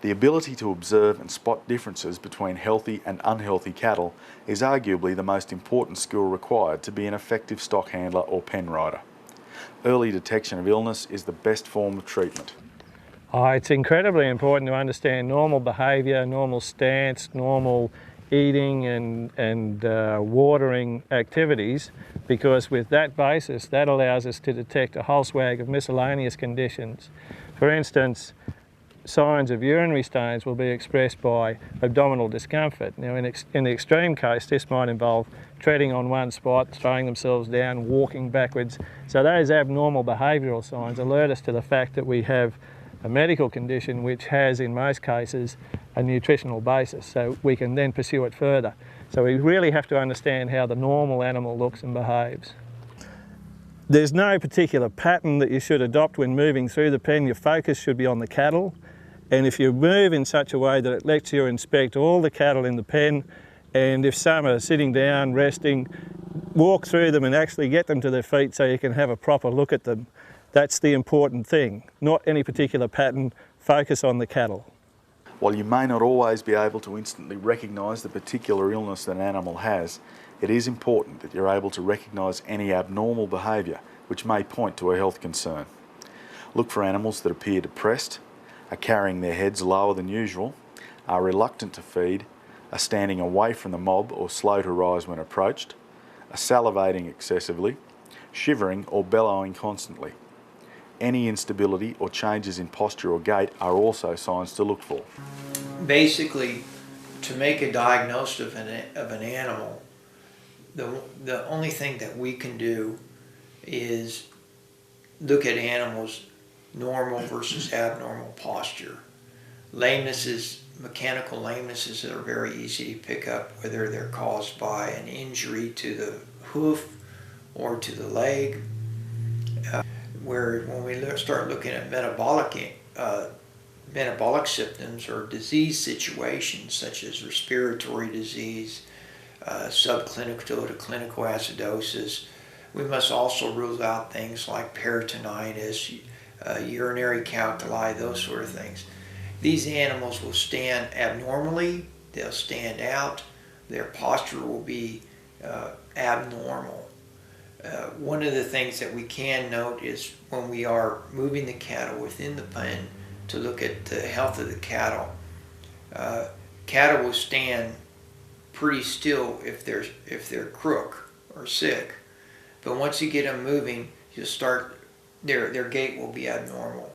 The ability to observe and spot differences between healthy and unhealthy cattle is arguably the most important skill required to be an effective stock handler or pen rider. Early detection of illness is the best form of treatment. It's incredibly important to understand normal behaviour, normal stance, normal eating and watering activities, because with that basis that allows us to detect a whole swag of miscellaneous conditions. For instance, signs of urinary stains will be expressed by abdominal discomfort. Now in the extreme case this might involve treading on one spot, throwing themselves down, walking backwards. So those abnormal behavioural signs alert us to the fact that we have a medical condition which has in most cases a nutritional basis, so we can then pursue it further. So we really have to understand how the normal animal looks and behaves. There's no particular pattern that you should adopt when moving through the pen. Your focus should be on the cattle, and if you move in such a way that it lets you inspect all the cattle in the pen, and if some are sitting down, resting, walk through them and actually get them to their feet so you can have a proper look at them. That's the important thing, not any particular pattern, focus on the cattle. While you may not always be able to instantly recognise the particular illness that an animal has, it is important that you're able to recognise any abnormal behaviour which may point to a health concern. Look for animals that appear depressed, are carrying their heads lower than usual, are reluctant to feed, are standing away from the mob or slow to rise when approached, are salivating excessively, shivering or bellowing constantly. Any instability or changes in posture or gait are also signs to look for. Basically, to make a diagnosis of an animal, the only thing that we can do is look at animals' normal versus abnormal posture. Lamenesses, mechanical lamenesses are very easy to pick up, whether they're caused by an injury to the hoof or to the leg. Where when we start looking at metabolic symptoms or disease situations such as respiratory disease, subclinical to clinical acidosis, we must also rule out things like peritonitis, urinary calculi, those sort of things. These animals will stand abnormally, they'll stand out, their posture will be abnormal. One of the things that we can note is when we are moving the cattle within the pen to look at the health of the cattle. Cattle will stand pretty still if they're crook or sick, but once you get them moving, you'll start their gait will be abnormal.